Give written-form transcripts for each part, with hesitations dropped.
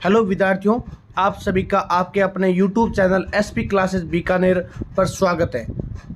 Hello विद्यार्थियों, आप सभी का आपके अपने YouTube channel SP classes Bikaner पर स्वागत है।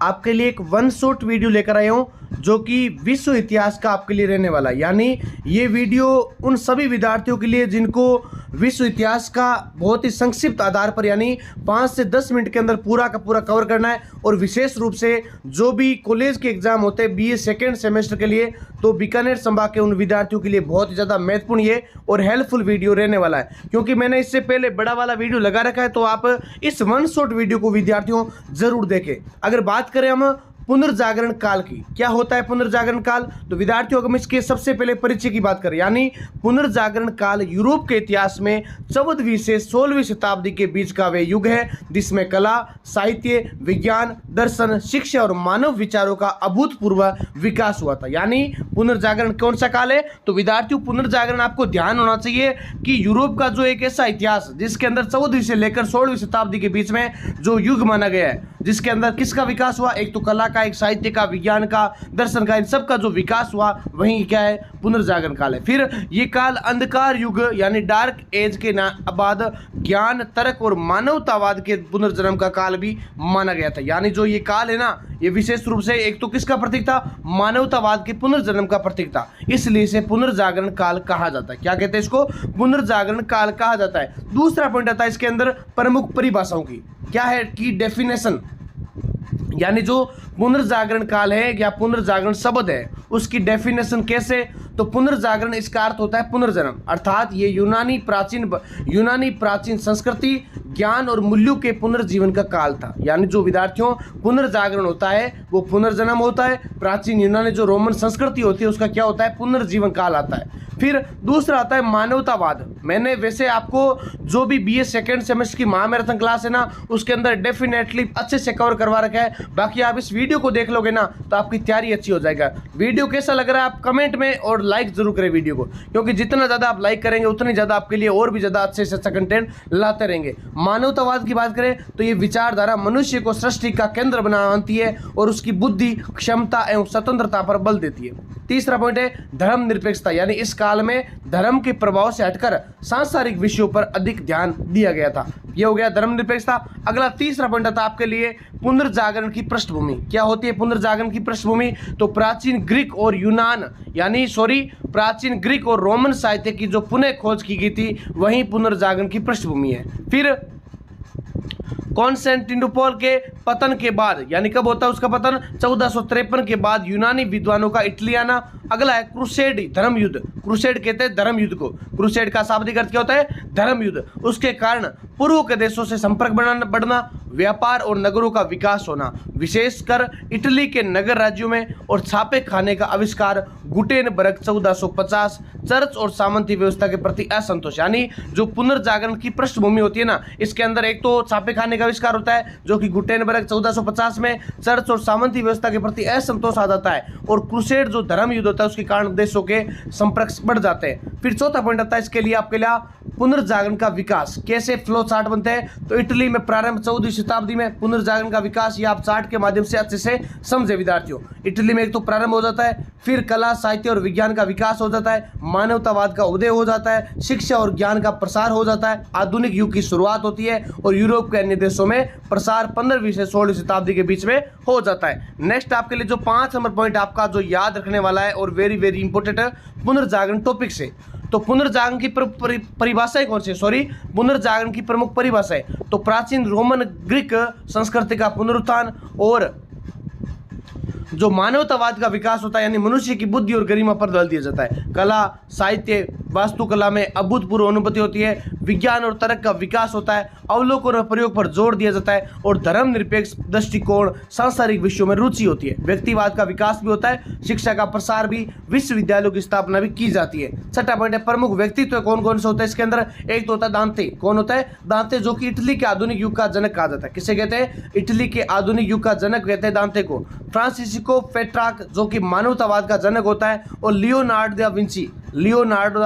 आपके लिए एक वन शॉट वीडियो लेकर आया हूँ जो कि विश्व इतिहास का आपके लिए रहने वाला है। यानी ये वीडियो उन सभी विद्यार्थियों के लिए जिनको विश्व इतिहास का बहुत ही संक्षिप्त आधार पर यानी 5 से 10 मिनट के अंदर पूरा का पूरा कवर करना है। और विशेष रूप से जो भी कॉलेज के एग्जाम होते हैं बीए सेकेंड सेमेस्टर के लिए, तो बीकानेर संभाग के उन विद्यार्थियों के लिए बहुत ही ज़्यादा महत्वपूर्ण ये और हेल्पफुल वीडियो रहने वाला है। क्योंकि मैंने इससे पहले बड़ा वाला वीडियो लगा रखा है, तो आप इस वन शॉट वीडियो को विद्यार्थियों जरूर देखें। अगर बात करें हम पुनर्जागरण काल की, क्या होता है पुनर्जागरण काल, तो विद्यार्थियों को हम इसके सबसे पहले परिचय की बात करें। यानी पुनर्जागरण काल यूरोप के इतिहास में 14वीं से 16वीं शताब्दी के बीच का वे युग है जिसमें कला, साहित्य, विज्ञान, दर्शन, शिक्षा और मानव विचारों का अभूतपूर्व विकास हुआ था। यानी पुनर्जागरण कौन सा काल है, तो विद्यार्थियों पुनर्जागरण आपको ध्यान होना चाहिए कि यूरोप का जो एक ऐसा इतिहास जिसके अंदर 14वीं से लेकर 16वीं शताब्दी के बीच में जो युग माना गया है, जिसके अंदर किसका विकास हुआ, एक तो कला का, एक साहित्य का, विज्ञान का, दर्शन का, इन सब का जो विकास हुआ वही क्या है, पुनर्जागरण काल है। फिर ये काल अंधकार युग यानी डार्क एज के बाद ज्ञान, तर्क और मानवतावाद के पुनर्जन्म का काल भी माना गया था। यानी जो ये काल है ना, ये विशेष रूप से एक तो किसका प्रतीक था, मानवतावाद के पुनर्जन्म का प्रतीक था, इसलिए इसे पुनर्जागरण काल कहा जाता है। क्या कहते हैं इसको, पुनर्जागरण काल कहा जाता है। दूसरा पॉइंट आता है इसके अंदर प्रमुख परिभाषाओं की, क्या है की डेफिनेशन। यानी जो पुनर्जागरण काल है या पुनर्जागरण शब्द है उसकी डेफिनेशन कैसे, तो पुनर्जागरण इसका अर्थ होता है पुनर्जन्म, अर्थात ये यूनानी प्राचीन संस्कृति, ज्ञान और मूल्यों के पुनर्जीवन का काल था। यानी जो विद्यार्थियों पुनर्जागरण होता है वो पुनर्जन्म होता है। प्राचीन यूनानी जो रोमन संस्कृति होती है उसका क्या होता है, पुनर्जीवन काल आता है। फिर दूसरा आता है मानवतावाद। मैंने वैसे आपको जो भी बीए सेकेंड सेमेस्टर की महामैराथन क्लास है ना उसके अंदर डेफिनेटली अच्छे से कवर करवा रखा है। बाकी आप इस वीडियो को देख लोगे ना तो आपकी तैयारी अच्छी हो जाएगा। वीडियो कैसा लग रहा है आप कमेंट में और लाइक जरूर करें वीडियो को, क्योंकि जितना ज़्यादा आप लाइक करेंगे उतनी ज़्यादा आपके लिए और भी ज़्यादा अच्छे से अच्छा कंटेंट लाते रहेंगे। मानवतावाद की बात करें तो ये विचारधारा मनुष्य को सृष्टि का केंद्र बनाती है और उसकी बुद्धि, क्षमता एवं स्वतंत्रता पर बल देती है। तीसरा पॉइंट है धर्मनिरपेक्षता। यानी इस काल में धर्म के प्रभाव से हटकर सांसारिक विषयों पर अधिक ध्यान दिया गया था। यह हो गया धर्मनिरपेक्षता। अगला तीसरा पॉइंट आता है आपके लिए पुनर्जागरण की पृष्ठभूमि। क्या होती है पुनर्जागरण की पृष्ठभूमि, तो प्राचीन ग्रीक और रोमन साहित्य की जो पुनः खोज की गई थी वही पुनर्जागरण की पृष्ठभूमि है। फिर कॉन्स्टेंटिनोपल के पतन के बाद, यानी कब होता है उसका पतन, 1453 के बाद यूनानी विद्वानों का इटली आना। अगला है क्रूसेड, धर्म युद्ध। क्रूसेड कहते हैं धर्म युद्ध को। क्रूसेड का शाब्दिक अर्थ क्या होता है, धर्म युद्ध। उसके कारण पूर्व के देशों से संपर्क बढ़ना, व्यापार और नगरों का विकास होना, विशेषकर इटली के नगर राज्यों में, और छापे खाने का आविष्कार। गुटेनबर्ग 1450, चर्च और सामंती व्यवस्था के प्रति असंतोष। यानी जो पुनर्जागरण की पृष्ठभूमि होती है ना, इसके अंदर एक तो छापे खाने का आविष्कार होता है जो कि गुटेनबर्ग 1450 में, चर्च और सामंती व्यवस्था के प्रति असंतोष आ जाता है, और क्रूसेड जो धर्म युद्ध होता है उसके कारण देशों के संपर्क बढ़ जाते हैं। फिर चौथा पॉइंट आता है इसके लिए आपके लिए पुनर्जागरण का विकास। कैसे फ्लो चार्ट बनते हैं, तो इटली में प्रारंभ 14वीं शताब्दी में पुनर्जागरण का विकास, ये आप चार्ट के माध्यम से अच्छे से समझे विद्यार्थियों। इटली में एक तो प्रारंभ हो जाता है, फिर कला, साहित्य और विज्ञान का विकास हो जाता है, मानवतावाद का उदय हो जाता है, शिक्षा और ज्ञान का प्रसार हो जाता है, आधुनिक युग की शुरुआत होती है, और यूरोप के अन्य देशों में प्रसार 15वीं से 16वीं शताब्दी के बीच में हो जाता है। नेक्स्ट आपके लिए जो 5 नंबर पॉइंट आपका जो याद रखने वाला है और वेरी वेरी इंपॉर्टेंट है पुनर्जागरण टॉपिक से, तो पुनर्जागरण की परिभाषाएं कौन सी, पुनर्जागरण की प्रमुख परिभाषाएं, तो प्राचीन रोमन ग्रीक संस्कृति का पुनरुत्थान, और जो मानवतावाद का विकास होता है यानी मनुष्य की बुद्धि और गरिमा पर बल दिया जाता है। कला, साहित्य, वास्तुकला में अभूतपूर्व अनुभूति होती है, विज्ञान और तर्क का विकास होता है, अवलोकन और प्रयोग पर जोर दिया जाता है, और धर्मनिरपेक्ष दृष्टिकोण, सांसारिक विषयों में रुचि होती है। व्यक्तिवाद का विकास भी होता है, शिक्षा का प्रसार भी, विश्वविद्यालयों की स्थापना भी की जाती है। छठा पॉइंट है प्रमुख व्यक्तित्व कौन कौन से होता है इसके अंदर, एक तो होता है दांते। कौन होता है, दांते, जो कि इटली के आधुनिक युग का जनक कहा जाता है। किसे कहते हैं, इटली के आधुनिक युग का जनक कहते हैं दांते को। फ्रांसिस्को पेट्रार्क जो कि मानवतावाद का जनक होता है, और लियोनार्डो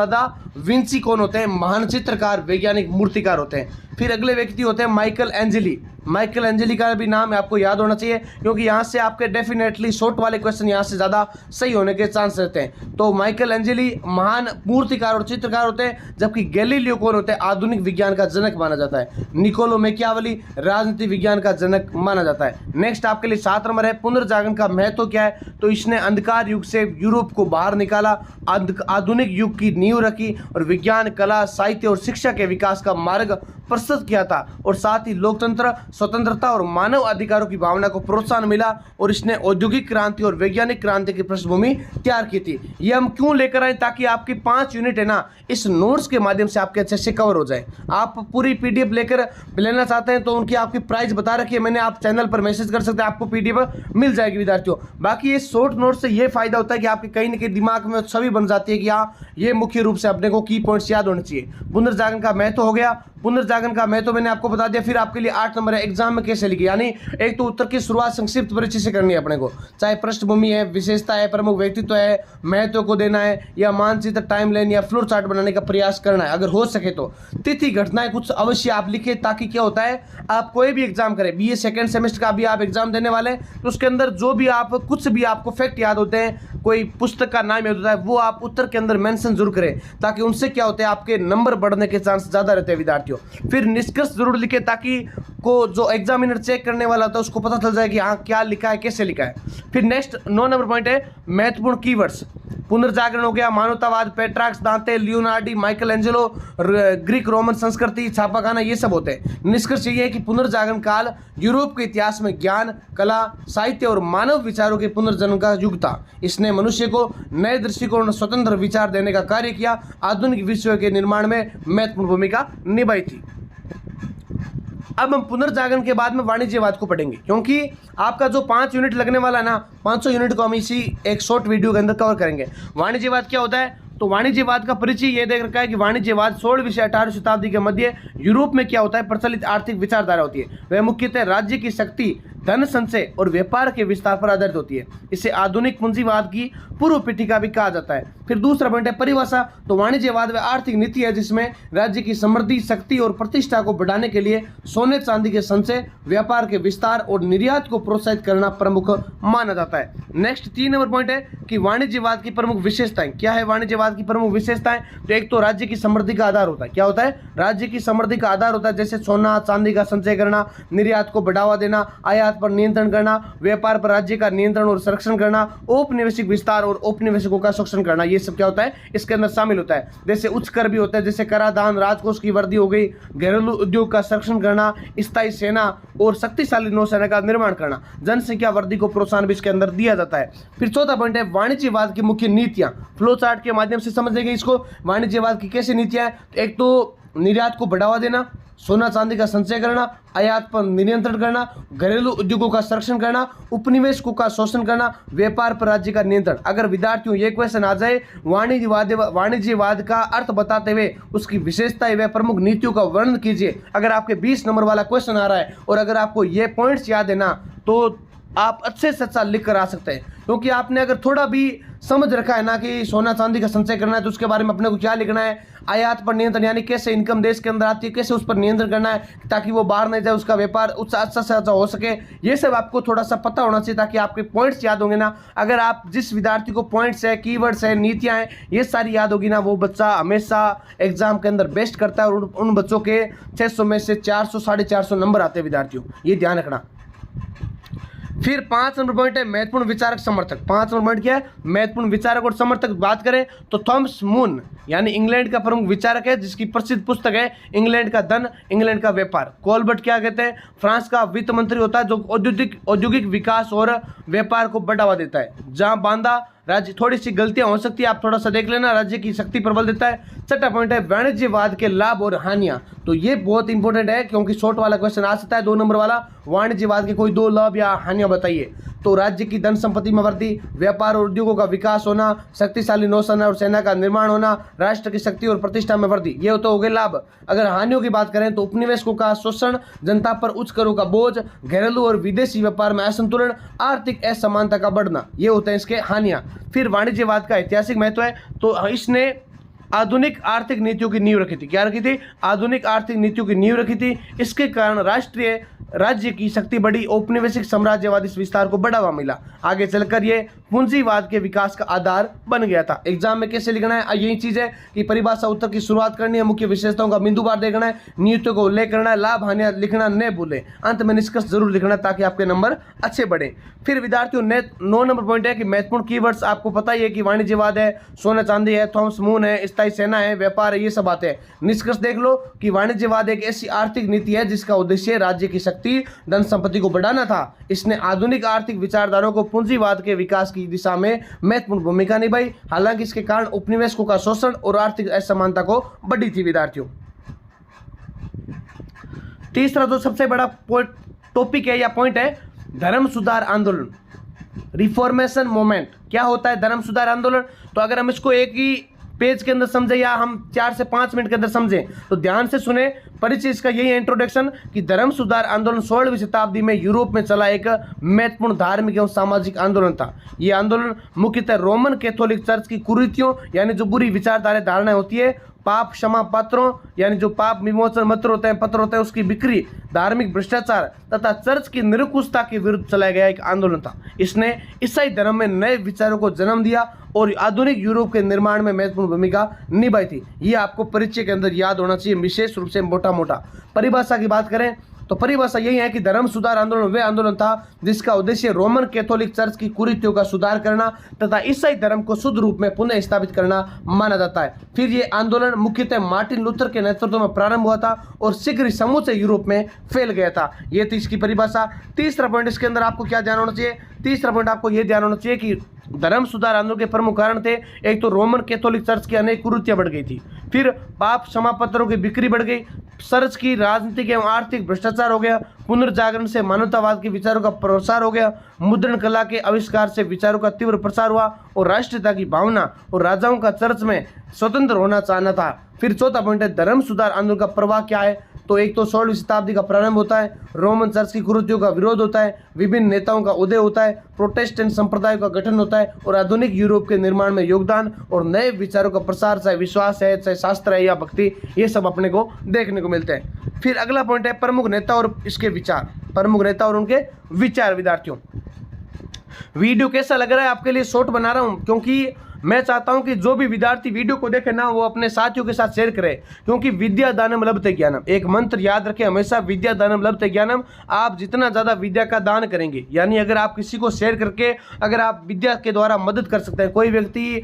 दा विंची कौन होते हैं, महान चित्रकार, वैज्ञानिक, मूर्तिकार होते हैं। फिर अगले व्यक्ति होते हैं माइकल एंजेली। माइकल एंजेली का भी नाम आपको याद होना चाहिए, क्योंकि यहाँ से आपके डेफिनेटली शॉर्ट वाले क्वेश्चन यहाँ से ज़्यादा सही होने के चांस रहते हैं। तो माइकल एंजेली महान मूर्तिकार और चित्रकार होते हैं, जबकि गैलीलियो कौन होते हैं? आधुनिक विज्ञान का जनक माना जाता है। निकोलो मैकियावेली राजनीति विज्ञान का जनक माना जाता है। नेक्स्ट आपके लिए 7 नंबर है, पुनर्जागरण का महत्व क्या है? तो इसने अंधकार युग से यूरोप को बाहर निकाला, आधुनिक युग की नींव रखी और विज्ञान, कला, साहित्य और शिक्षा के विकास का मार्ग प्रस्तुत किया था, और साथ ही लोकतंत्र, स्वतंत्रता और मानव अधिकारों की भावना को प्रोत्साहन मिला, और इसने औद्योगिक क्रांति और वैज्ञानिक क्रांति की पृष्ठभूमि तैयार की थी। ये हम क्यों लेकर आए? ताकि आपकी 5 यूनिट है ना, इस नोट्स के माध्यम से आपके अच्छे से कवर हो जाए। आप पूरी पीडीएफ लेकर लेना चाहते हैं तो उनकी आपकी प्राइस बता रखी है मैंने, आप चैनल पर मैसेज कर सकते हैं, आपको पीडीएफ मिल जाएगी विद्यार्थियों। बाकी ये शॉर्ट नोट से ये फायदा होता है कि आपके कहीं ना कहीं दिमाग में छवि बन जाती है कि हाँ, ये मुख्य रूप से अपने को की पॉइंट्स याद होने चाहिए। पुनर्जागरण का महत्व हो गया, पुनर्जागरण का महत्व मैंने आपको बता दिया। फिर आपके लिए 8 नंबर है, एग्जाम में कैसे लिखी, यानी एक तो उत्तर की शुरुआत संक्षिप्त परिचय से करनी है अपने को, चाहे पृष्ठभूमि है, विशेषता है, प्रमुख व्यक्तित्व है, महत्व को देना है, या मानचित्र, टाइमलाइन या फ्लो चार्ट बनाने का प्रयास करना है। अगर हो सके तो तिथि, घटनाएं कुछ अवश्य आप लिखे, ताकि क्या होता है, आप कोई भी एग्जाम करें, बीए सेकंड सेमेस्टर का भी आप एग्जाम देने वाले हैं, तो उसके अंदर जो भी आप कुछ भी आपको फैक्ट याद होते हैं, कोई पुस्तक का नाम याद होता है, वो आप उत्तर के अंदर मेंशन जरूर करें, ताकि उनसे क्या होता है, आपके नंबर बढ़ने के चांस ज़्यादा रहते हैं विद्यार्थियों। फिर निष्कर्ष जरूर लिखे, ताकि को जो एग्जामिनर चेक करने वाला होता है उसको पता चल जाए कि हाँ क्या लिखा है, कैसे लिखा है। फिर नेक्स्ट 9 नंबर पॉइंट है, महत्वपूर्ण कीवर्ड्स। पुनर्जागरण हो गया, मानवतावाद, पेट्रार्क्स, दांते, Leonardi, Michael Angelo, Greek Roman संस्कृति, छापाखाना, ये सब होते हैं। निष्कर्ष ये है कि पुनर्जागरण काल यूरोप के इतिहास में ज्ञान, कला, साहित्य और मानव विचारों के पुनर्जन्म का युग था। इसने मनुष्य को नए दृष्टिकोण और स्वतंत्र विचार देने का कार्य किया, आधुनिक विश्व के निर्माण में महत्वपूर्ण भूमिका निभाई थी। अब हम पुनर्जागरण के बाद में वाणिज्यवाद को पढ़ेंगे, क्योंकि आपका जो 5 यूनिट लगने वाला है ना, 500 यूनिट को हम इसी एक शॉर्ट वीडियो के अंदर कवर करेंगे। वाणिज्यवाद क्या होता है? तो वाणिज्यवाद का परिचय ये देख रखा है कि वाणिज्यवाद 16वीं से 18वीं शताब्दी के मध्य यूरोप में क्या होता है, प्रचलित आर्थिक विचारधारा होती है। वह मुख्यतः राज्य की शक्ति, धन संचय और व्यापार के विस्तार पर आधारित होती है। इसे आधुनिक पूंजीवाद की पूर्व पीठिका भी कहा जाता है। फिर दूसरा पॉइंट है परिभाषा। तो वाणिज्यवाद वह आर्थिक नीति है जिसमें राज्य की समृद्धि, शक्ति और प्रतिष्ठा को बढ़ाने के लिए सोने चांदी के संचय, व्यापार के विस्तार और निर्यात को प्रोत्साहित करना प्रमुख माना जाता है। नेक्स्ट 3 नंबर पॉइंट है कि वाणिज्यवाद की प्रमुख विशेषताएं क्या है। वाणिज्यवाद की प्रमुख विशेषताएं, तो एक तो राज्य की समृद्धि का आधार होता है। क्या होता है? राज्य की समृद्धि का आधार होता है, जैसे सोना चांदी का संचय करना, निर्यात को बढ़ावा देना, आयात पर नियंत्रण करना, व्यापार पर राज्य का नियंत्रण और संरक्षण करना, औपनिवेशिक विस्तार और औपनिवेशिकों का शोषण करना, ये सब क्या होता है, इसके अंदर शामिल होता है। जैसे उच्च कर भी होता है, जैसे कराधान, राजकोष की वृद्धि हो गई, घरेलू उद्योग का संरक्षण करना, स्थायी सेना और शक्तिशाली नौसेना का निर्माण करना, जनसंख्या वृद्धि को प्रोत्साहन भी इसके अंदर दिया जाता है। फिर चौथा पॉइंट है वाणिज्यवाद की मुख्य नीतियां। फ्लो चार्ट के माध्यम से समझेंगे इसको, वाणिज्यवाद की कैसी नीतियां हैं। एक तो निर्यात को बढ़ावा देना, सोना चांदी का संचय करना, आयात पर नियंत्रण करना, घरेलू उद्योगों का संरक्षण करना, उपनिवेशकों का शोषण करना, व्यापार पर राज्य का नियंत्रण। अगर विद्यार्थियों ये क्वेश्चन आ जाए वाणिज्यवाद का अर्थ बताते हुए उसकी विशेषताएं व प्रमुख नीतियों का वर्णन कीजिए, अगर आपके 20 नंबर वाला क्वेश्चन आ रहा है और अगर आपको ये पॉइंट्स याद है ना, तो आप अच्छे से अच्छा लिख कर आ सकते हैं। क्योंकि आपने अगर थोड़ा भी समझ रखा है ना कि सोना चांदी का संचय करना है, तो उसके बारे में अपने को क्या लिखना है, आयात पर नियंत्रण यानी कैसे इनकम देश के अंदर आती है, कैसे उस पर नियंत्रण करना है ताकि वो बाहर नहीं जाए, उसका व्यापार अच्छा से अच्छा हो सके, ये सब आपको थोड़ा सा पता होना चाहिए ताकि आपके पॉइंट्स याद होंगे ना। अगर आप जिस विद्यार्थी को पॉइंट्स है, कीवर्ड्स है, नीतियां हैं, ये सारी याद होगी ना, वो बच्चा हमेशा एग्जाम के अंदर बेस्ट करता है और उन बच्चों के 600 में से 400 450 नंबर आते हैं विद्यार्थियों, ये ध्यान रखना। फिर 5 नंबर पॉइंट है महत्वपूर्ण विचारक समर्थक। 5 नंबर पॉइंट क्या है? महत्वपूर्ण विचारक और समर्थक। बात करें तो थॉमस मून यानी इंग्लैंड का प्रमुख विचारक है, जिसकी प्रसिद्ध पुस्तक है इंग्लैंड का धन, इंग्लैंड का व्यापार। कोलबर्ट क्या कहते हैं? फ्रांस का वित्त मंत्री होता है जो औद्योगिक विकास और व्यापार को बढ़ावा देता है। जहां बांधा राज्य, थोड़ी सी गलतियां हो सकती है, आप थोड़ा सा देख लेना, राज्य की शक्ति पर बल देता है। छठा पॉइंट है वाणिज्यवाद के लाभ और हानियां। तो ये बहुत इंपॉर्टेंट है क्योंकि शॉर्ट वाला क्वेश्चन आ सकता है 2 नंबर वाला, वाणिज्यवाद के कोई 2 लाभ या हानियां बताइए। तो राज्य की धन संपत्ति में वृद्धि, व्यापार और उद्योगों का विकास होना, शक्तिशाली नौसेना और सेना का निर्माण होना, राष्ट्र की शक्ति और प्रतिष्ठा में वृद्धि, ये तो हो गए लाभ। अगर हानियों की बात करें तो उपनिवेशकों का शोषण, जनता पर उच्च करों का बोझ, घरेलू और विदेशी व्यापार में असंतुलन, आर्थिक असमानता का बढ़ना, ये होते हैं इसके हानियां। फिर वाणिज्यवाद का ऐतिहासिक महत्व है, तो इसने आधुनिक आर्थिक नीतियों की नींव रखी थी। क्या रखी थी? आधुनिक आर्थिक नीतियों की नींव रखी थी। इसके कारण राष्ट्रीय राज्य की शक्ति बढ़ी, औपनिवेशिक साम्राज्यवादी विस्तार को बढ़ावा मिला। आगे चलकर ये पूंजीवाद के विकास का आधार बन गया था। एग्जाम में कैसे लिखना है? यही चीज है कि परिभाषा उत्तर की शुरुआत करनी है, मुख्य विशेषताओं का बिंदुवार देखना है, नीतियों को उल्लेख करना है, लाभ हानियां लिखना न भूले, अंत में निष्कर्ष जरूर लिखना है ताकि आपके नंबर अच्छे बढ़े। फिर विद्यार्थियों 9 नंबर पॉइंट है कि महत्वपूर्ण कीवर्ड्स आपको पता ही है कि वाणिज्यवाद है, सोना चांदी है, थॉमस मून है, स्थायी सेना है, व्यापार है, ये सब बातें हैं। निष्कर्ष देख लो कि वाणिज्यवाद एक ऐसी आर्थिक नीति है जिसका उद्देश्य राज्य की शक्ति, धन संपत्ति को बढ़ाना था। इसने आधुनिक आर्थिक विचारधाराओं को पूंजीवाद के विकास की दिशा में महत्वपूर्ण भूमिका निभाई। हालांकि इसके कारण उपनिवेशकों का शोषण और आर्थिक असमानता को बढ़ी थी। विद्यार्थियों तीसरा जो सबसे बड़ा टॉपिक है या पॉइंट है, धर्म सुधार आंदोलन, रिफॉर्मेशन मूवमेंट। क्या होता है धर्म सुधार आंदोलन? तो अगर हम इसको एक ही पेज के अंदर समझे या हम 4 से 5 मिनट के अंदर समझें तो ध्यान से सुने। परिचय इसका यही है, इंट्रोडक्शन, कि धर्म सुधार आंदोलन 16वीं शताब्दी में यूरोप में चला एक महत्वपूर्ण धार्मिक एवं सामाजिक आंदोलन था। यह आंदोलन मुख्यतः रोमन कैथोलिक चर्च की कुरीतियों यानी जो बुरी विचारधारा धारणाएं होती है, पाप क्षमा पत्रों यानी जो पाप विमोचन पत्र होते हैं उसकी बिक्री, धार्मिक भ्रष्टाचार तथा चर्च की निरंकुशता के विरुद्ध चलाया गया एक आंदोलन था। इसने ईसाई धर्म में नए विचारों को जन्म दिया और आधुनिक यूरोप के निर्माण में महत्वपूर्ण भूमिका निभाई थी। ये आपको परिचय के अंदर याद होना चाहिए, विशेष रूप से मोटा। परिभाषा की बात करें तो परिभाषा यही है कि धर्म सुधार आंदोलन वह आंदोलन था जिसका उद्देश्य रोमन कैथोलिक चर्च की कुरीतियों का सुधार करना तथा ईसाई धर्म को शुद्ध रूप में पुनः स्थापित करना माना जाता है। फिर ये आंदोलन मुख्यतः मार्टिन लूथर के नेतृत्व में प्रारंभ हुआ था और शीघ्र ही समूचे यूरोप में फैल गया था। ये थी इसकी परिभाषा। तीसरा पॉइंट इसके अंदर आपको क्या ध्यान होना चाहिए? तीसरा पॉइंट आपको यह ध्यान होना चाहिए कि धर्म सुधार आंदोलन के प्रमुख कारण थे, एक तो रोमन कैथोलिक चर्च की अनेक कुरीतियां बढ़ गई थी, फिर पाप क्षमा पत्रों की बिक्री बढ़ गई, चर्च की राजनीतिक एवं आर्थिक भ्रष्टाचार हो गया, पुनर्जागरण से मानवतावाद के विचारों का प्रसार हो गया, मुद्रण कला के आविष्कार से विचारों का तीव्र प्रसार हुआ और राष्ट्रीयता की भावना और राजाओं का चर्च में स्वतंत्र होना चाहना था। फिर चौथा पॉइंट है धर्म सुधार आंदोलन का प्रवाह क्या है? तो एक तो 16वीं शताब्दी का प्रारंभ होता है, रोमन चर्च की कुरीतियों का विरोध होता है, विभिन्न नेताओं का उदय होता है, प्रोटेस्टेंट संप्रदायों का गठन होता है और आधुनिक यूरोप के निर्माण में योगदान और नए विचारों का प्रसार, चाहे विश्वास है, चाहे शास्त्र है या भक्ति, ये सब अपने को देखने को मिलते हैं। फिर अगला पॉइंट है प्रमुख नेता और इसके विचार, प्रमुख नेता और उनके विचार। विद्यार्थियों वीडियो कैसा लग रहा है? आपके लिए शॉर्ट बना रहा हूँ क्योंकि मैं चाहता हूं कि जो भी विद्यार्थी वीडियो को देखे ना वो अपने साथियों के साथ शेयर करे, क्योंकि विद्या दानम लभते ज्ञानम, एक मंत्र याद रखें हमेशा, विद्या दानम लभते ज्ञानम। आप जितना ज़्यादा विद्या का दान करेंगे, यानी अगर आप किसी को शेयर करके अगर आप विद्या के द्वारा मदद कर सकते हैं, कोई व्यक्ति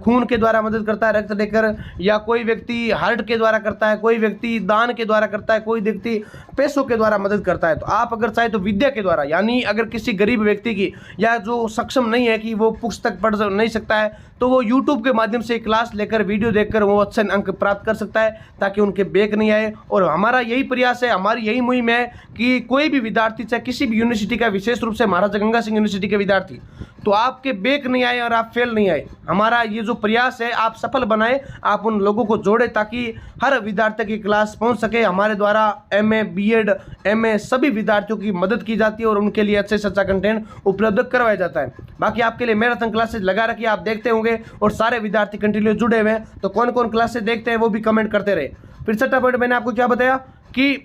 खून के द्वारा मदद करता है रक्त देकर, या कोई व्यक्ति हार्ट के द्वारा करता है, कोई व्यक्ति दान के द्वारा करता है, कोई व्यक्ति पैसों के द्वारा मदद करता है, तो आप अगर चाहे तो विद्या के द्वारा, यानी अगर किसी गरीब व्यक्ति की या जो सक्षम नहीं है कि वो पुस्तक पढ़ नहीं सकता है तो वो YouTube के माध्यम से क्लास लेकर वीडियो देखकर वो अच्छे अंक प्राप्त कर सकता है ताकि उनके बैक नहीं आए। और हमारा यही प्रयास है, हमारी यही मुहिम है कि कोई भी विद्यार्थी चाहे किसी भी यूनिवर्सिटी का, विशेष रूप से महाराजा गंगा सिंह यूनिवर्सिटी के विद्यार्थी, तो आपके बैक नहीं आए और आप फेल नहीं आए। हमारा ये जो प्रयास है आप सफल बनाए, आप उन लोगों को जोड़े ताकि हर विद्यार्थी की क्लास पहुंच सके। हमारे द्वारा MA BEd MA सभी विद्यार्थियों की मदद की जाती है और उनके लिए अच्छे से अच्छा कंटेंट उपलब्ध करवाया जाता है। बाकी आपके लिए मैराथन क्लासेस लगा रखी है, आप देखते होंगे और सारे विद्यार्थी कंटिन्यू जुड़े हुए हैं, तो कौन कौन क्लासेस देखते हैं वो भी कमेंट करते रहे। फिर छठा पॉइंट मैंने आपको क्या बताया कि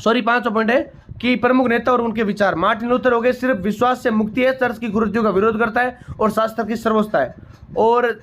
पांचवा पॉइंट है कि प्रमुख नेता और उनके विचार। मार्टिन लूथर हो गए, सिर्फ विश्वास से मुक्ति है, चर्च की कुरीतियों का विरोध करता है और शास्त्र की सर्वोच्चता है। और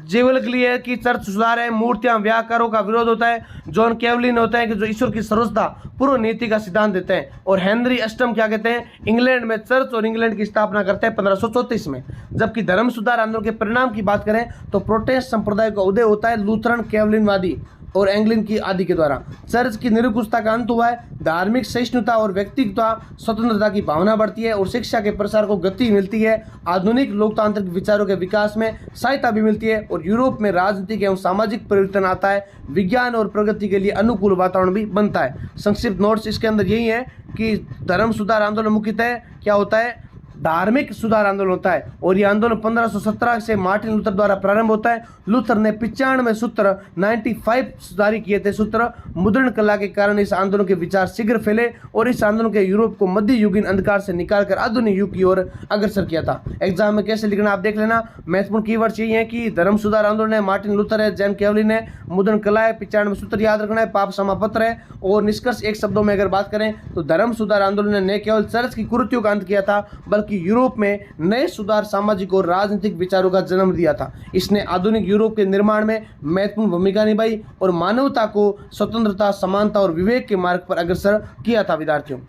जेवलगली है कि चर्च सुधार है, मूर्तियां व्याकारों का विरोध होता है। जॉन कैवलिन होते हैं कि जो ईश्वर की सर्वोच्चता पूर्व नीति का सिद्धांत देते हैं। और हेनरी अष्टम क्या कहते हैं, इंग्लैंड में चर्च और इंग्लैंड की स्थापना करते हैं 1534 में। जबकि धर्म सुधार आंदोलन के परिणाम की बात करें तो प्रोटेस्टेंट संप्रदाय का उदय होता है लूथरन, कैवलिनवादी और एंग्लिन की आदि के द्वारा। चर्च की निरंकुशता का अंत हुआ है, धार्मिक सहिष्णुता और व्यक्तिगत स्वतंत्रता की भावना बढ़ती है और शिक्षा के प्रसार को गति मिलती है। आधुनिक लोकतांत्रिक विचारों के विकास में सहायता भी मिलती है और यूरोप में राजनीतिक एवं सामाजिक परिवर्तन आता है। विज्ञान और प्रगति के लिए अनुकूल वातावरण भी बनता है। संक्षिप्त नोट्स इसके अंदर यही है कि धर्म सुधार आंदोलन मुख्यतः क्या होता है, धार्मिक सुधार आंदोलन होता है और यह आंदोलन 1517 से मार्टिन लूथर द्वारा प्रारंभ होता है। लूथर ने 95 सूत्र 95 जारी किए थे। सूत्र मुद्रण कला के कारण इस आंदोलन के विचार शीघ्र फैले और इस आंदोलन के यूरोप को मध्ययुगीन अंधकार से निकालकर आधुनिक युग की ओर अग्रसर किया था। एग्जाम में कैसे लिखना आप देख लेना। महत्वपूर्ण कीवर्ड्स यही है कि धर्म सुधार आंदोलन है, मार्टिन लूथर है, जैन कैवलिन है, मुद्रण कला है, 95 सूत्र याद रखना है, पाप समापत्र है। और निष्कर्ष एक शब्दों में अगर बात करें तो धर्म सुधार आंदोलन ने केवल चर्च की कुरीतियों का अंत किया था, बल्कि यूरोप में नए सुधार, सामाजिक और राजनीतिक विचारों का जन्म दिया था। इसने आधुनिक यूरोप के निर्माण में महत्वपूर्ण भूमिका निभाई और मानवता को स्वतंत्रता, समानता और विवेक के मार्ग पर अग्रसर किया था। विद्यार्थियों,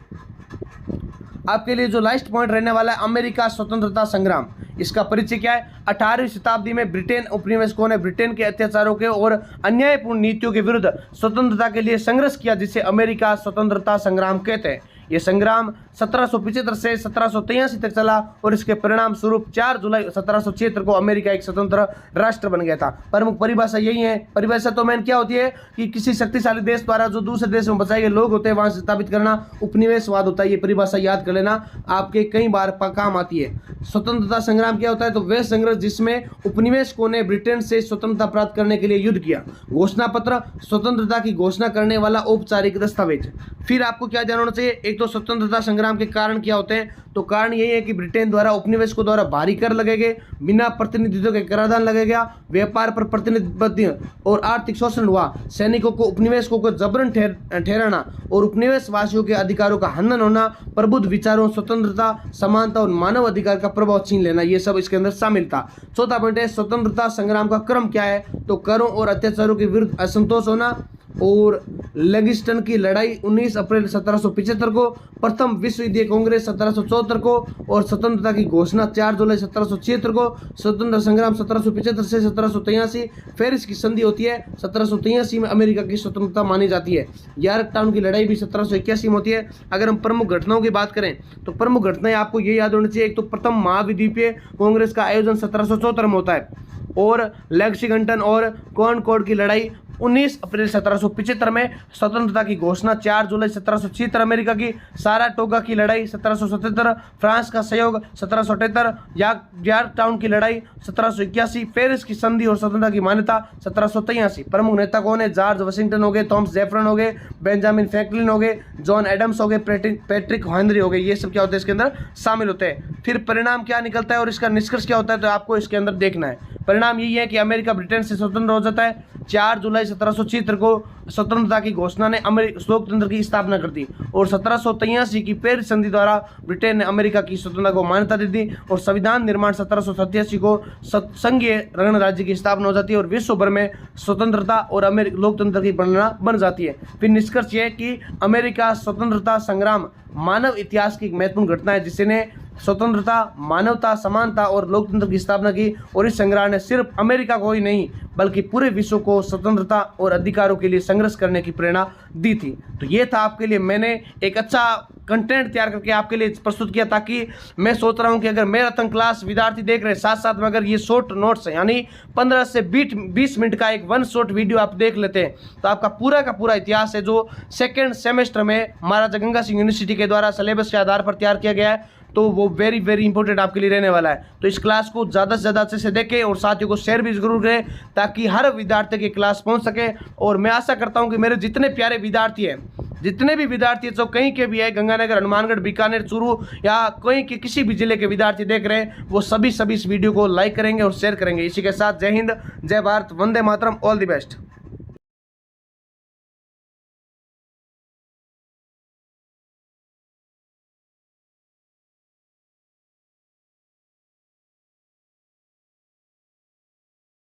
आपके लिए जो लास्ट पॉइंट रहने वाला है, अमेरिका स्वतंत्रता संग्राम। इसका परिचय क्या है? 18वीं शताब्दी में ब्रिटेन उपनिवेशकों ने ब्रिटेन के अत्याचारों के और अन्यायपूर्ण नीतियों के विरुद्ध स्वतंत्रता के लिए संघर्ष किया, जिसे अमेरिका स्वतंत्रता संग्राम कहते हैं। यह संग्राम 1775 से 1783 तक चला और इसके परिणाम स्वरूप 4 जुलाई 1776 को अमेरिका एक स्वतंत्र राष्ट्र बन गया था। प्रमुख परिभाषा यही है। परिभाषा तो मेन क्या होती है कि किसी शक्तिशाली देश द्वारा जो दूसरे देश में बसाए गए लोग होते हैं वहां से स्थापित करना उपनिवेशवाद होता है। ये परिभाषा याद कर लेना, आपके कई बार काम आती है। स्वतंत्रता संग्राम क्या होता है? तो वह संघर्ष जिसमें उपनिवेशकों ने ब्रिटेन से स्वतंत्रता प्राप्त करने के लिए युद्ध किया। घोषणा पत्र, स्वतंत्रता की घोषणा करने वाला औपचारिक दस्तावेज। फिर आपको क्या जानना चाहिए? एक तो स्वतंत्रता संग्राम के कारण क्या होते हैं? तो कारण यही है कि ब्रिटेन द्वारा उपनिवेशकों द्वारा भारी कर लगे गए, बिना प्रतिनिधित्व के कराधान लगे गया, व्यापार पर प्रतिनिधित्व और आर्थिक शोषण हुआ, सैनिकों को उपनिवेशकों को जबरन ठहराना और उपनिवेशवासियों के अधिकारों का हनन होना, प्रबुद्ध विचारों, स्वतंत्रता, समानता और मानव अधिकार का प्रभाव छीन लेना, ये सब इसके अंदर शामिल था। चौथा पॉइंट है स्वतंत्रता संग्राम का क्रम क्या है? तो करों और अत्याचारों के विरुद्ध असंतोष होना और लेगिस्टन की लड़ाई 19 अप्रैल 1775 को, प्रथम विश्व युद्ध कांग्रेस 1774 को और स्वतंत्रता की घोषणा 4 जुलाई 1776 को, स्वतंत्रता संग्राम 1775 से 1783, पेरिस की संधि होती है 1783 में, अमेरिका की स्वतंत्रता मानी जाती है। यॉर्कटाउन की लड़ाई भी 1781 में होती है। अगर हम प्रमुख घटनाओं की बात करें तो प्रमुख घटनाएं आपको ये याद होनी चाहिए। एक तो प्रथम महाद्वीपीय कांग्रेस का आयोजन 1774 में होता है और लेक्सिंगटन और कॉनकॉर्ड की लड़ाई 19 अप्रैल 1775 में, स्वतंत्रता की घोषणा 4 जुलाई 1776, अमेरिका की साराटोगा की लड़ाई 1777, फ्रांस का सहयोग 1778, यॉर्कटाउन की लड़ाई 1781, पेरिस की संधि और स्वतंत्रता की मान्यता 1783। प्रमुख नेता कौन है? जॉर्ज वाशिंगटन हो गए, थॉमस जेफरसन हो गए, बेंजामिन फ्रैंकलिन हो गए, जॉन एडम्स हो गए, पैट्रिक हेनरी हो गए। ये सब क्या होते हैं? इसके अंदर शामिल होते हैं। फिर परिणाम क्या निकलता है और इसका निष्कर्ष क्या होता है? तो आपको इसके अंदर देखना है। परिणाम यही है कि अमेरिका ब्रिटेन से स्वतंत्र हो जाता है। 4 जुलाई 1776 को स्वतंत्रता की घोषणा ने लोकतंत्र की स्थापना कर दी और 1783 की पेरिस संधि द्वारा ब्रिटेन ने अमेरिका की स्वतंत्रता को मान्यता दे दी और संविधान निर्माण 1787 को संघीय गणराज्य की स्थापना हो जाती है और विश्व भर में स्वतंत्रता और लोकतंत्र की गणना बन जाती है। फिर निष्कर्ष यह कि अमेरिका स्वतंत्रता संग्राम मानव इतिहास की एक महत्वपूर्ण घटना है, जिसने स्वतंत्रता, मानवता, समानता और लोकतंत्र की स्थापना की और इस संग्राम ने सिर्फ अमेरिका को ही नहीं बल्कि पूरे विश्व को स्वतंत्रता और अधिकारों के लिए संघर्ष करने की प्रेरणा दी थी। तो ये था आपके लिए, मैंने एक अच्छा कंटेंट तैयार करके आपके लिए प्रस्तुत किया, ताकि मैं सोच रहा हूँ कि अगर मैराथन क्लास विद्यार्थी देख रहे हैं साथ साथ में अगर ये शॉर्ट नोट्स है यानी 15 से 20 मिनट का एक 1 शॉर्ट वीडियो आप देख लेते हैं तो आपका पूरा का पूरा इतिहास है जो सेकेंड सेमेस्टर में महाराजा गंगा सिंह यूनिवर्सिटी के द्वारा सिलेबस के आधार पर तैयार किया गया है, तो वो वेरी वेरी इंपॉर्टेंट आपके लिए रहने वाला है। तो इस क्लास को ज़्यादा से ज़्यादा अच्छे से देखें और साथियों को शेयर भी जरूर करें ताकि हर विद्यार्थी की क्लास पहुंच सके। और मैं आशा करता हूं कि मेरे जितने प्यारे विद्यार्थी हैं, जितने भी विद्यार्थी जो कहीं के भी है, गंगानगर, हनुमानगढ़, बीकानेर, चूरू या कहीं के किसी भी जिले के विद्यार्थी देख रहे हैं, वो सभी इस वीडियो को लाइक करेंगे और शेयर करेंगे। इसी के साथ जय हिंद, जय Bharat, Vande Mataram, all the best.